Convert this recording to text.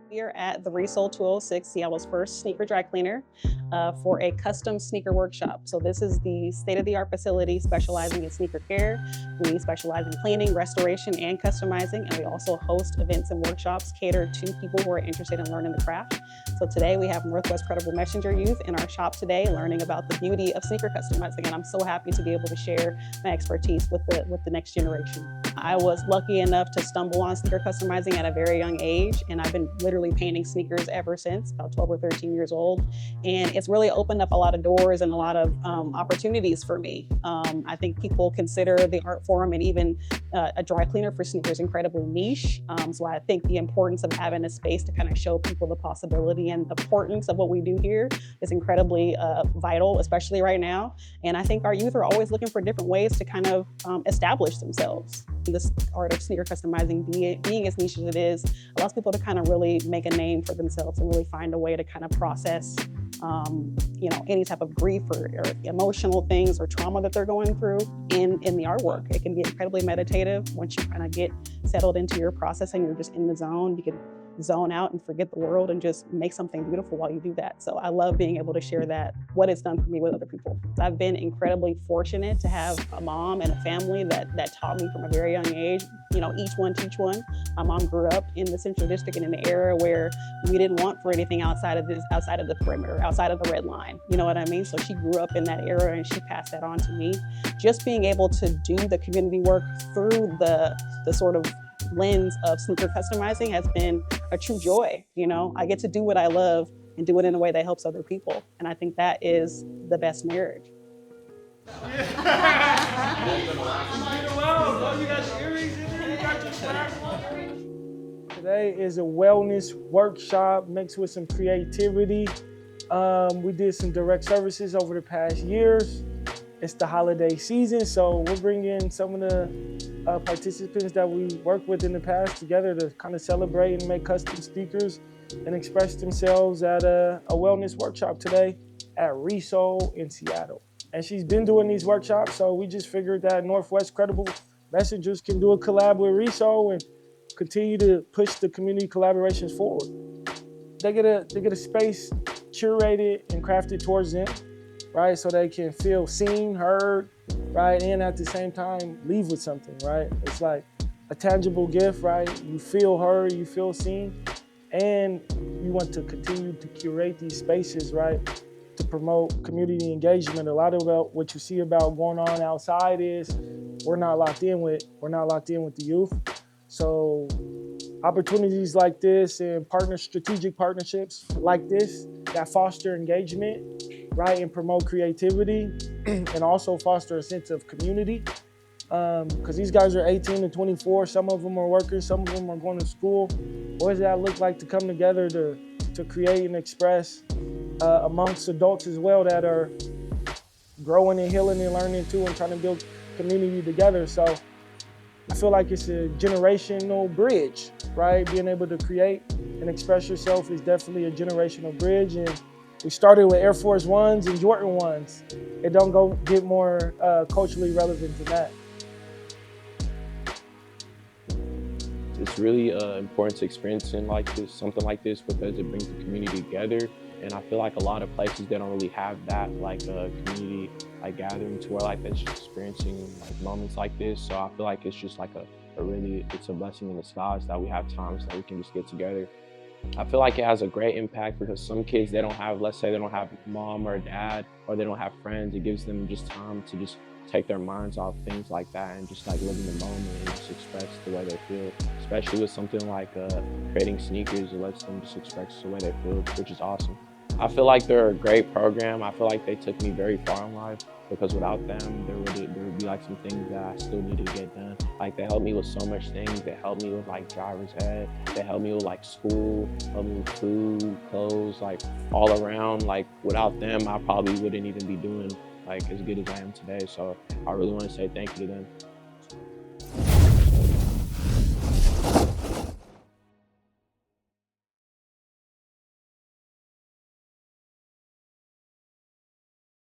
We are at the Resole 206, Seattle's first sneaker dry cleaner, for a custom sneaker workshop. So this is the state-of-the-art facility specializing in sneaker care. We specialize in cleaning, restoration, and customizing, and we also host events and workshops catered to people who are interested in learning the craft. So today we have Northwest Credible Messenger youth in our shop today, learning about the beauty of sneaker customizing, and I'm so happy to be able to share my expertise with the next generation. I was lucky enough to stumble on sneaker customizing at a very young age, and I've been literally painting sneakers ever since, about 12 or 13 years old. And it's really opened up a lot of doors and a lot of opportunities for me. I think people consider the art form and even a dry cleaner for sneakers incredibly niche. So I think the importance of having a space to kind of show people the possibility and the importance of what we do here is incredibly vital, especially right now. And I think our youth are always looking for different ways to kind of establish themselves. This art of sneaker customizing, being as niche as it is, allows people to kind of really make a name for themselves and really find a way to kind of process any type of grief or emotional things or trauma that they're going through in the artwork. It can be incredibly meditative. Once you kind of get settled into your process and you're just in the zone, you can zone out and forget the world and just make something beautiful while you do that. So I love being able to share what it's done for me with other people. I've been incredibly fortunate to have a mom and a family that taught me from a very young age, each one teach one. My mom grew up in the Central District and in an era where we didn't want for anything outside of the perimeter, outside of the red line. You know what I mean? So she grew up in that era and she passed that on to me. Just being able to do the community work through the sort of lens of sneaker customizing has been a true joy. I get to do what I love and do it in a way that helps other people. And I think that is the best marriage. Today is a wellness workshop mixed with some creativity. We did some direct services over the past years. It's the holiday season, so we're bringing some of the participants that we worked with in the past together to kind of celebrate and make custom sneakers and express themselves at a wellness workshop today at Resole in Seattle. And she's been doing these workshops, so we just figured that Northwest Credible Messengers can do a collab with Resole and continue to push the community collaborations forward. They get a space curated and crafted towards them, right? So they can feel seen, heard, right? And at the same time, leave with something, right? It's like a tangible gift, right? You feel heard, you feel seen, and you want to continue to curate these spaces, right? To promote community engagement. A lot of what you see about going on outside is we're not locked in with the youth. So opportunities like this and strategic partnerships like this that foster engagement, right, and promote creativity and also foster a sense of community. Because these guys are 18 to 24, some of them are working, some of them are going to school. What does that look like to come together to create and express amongst adults as well that are growing and healing and learning too and trying to build community together? So I feel like it's a generational bridge, right? Being able to create and express yourself is definitely a generational bridge. And we started with Air Force Ones and Jordan Ones. It don't go get more culturally relevant than that. It's really important to experience something like this because it brings the community together. And I feel like a lot of places, they don't really have that, like a community gathering to where they're just experiencing moments like this. So I feel like it's just it's a blessing in disguise that we have times that we can just get together. I feel like it has a great impact because some kids, let's say they don't have mom or dad, or they don't have friends. It gives them just time to just take their minds off things like that and just live in the moment and just express the way they feel. Especially with something like creating sneakers, it lets them just express the way they feel, which is awesome. I feel like they're a great program. I feel like they took me very far in life because without them, there would be some things that I still needed to get done. They helped me with so much things. They helped me with driver's ed. They helped me with school, helped me with food, clothes, all around. Without them, I probably wouldn't even be doing as good as I am today. So I really want to say thank you to them.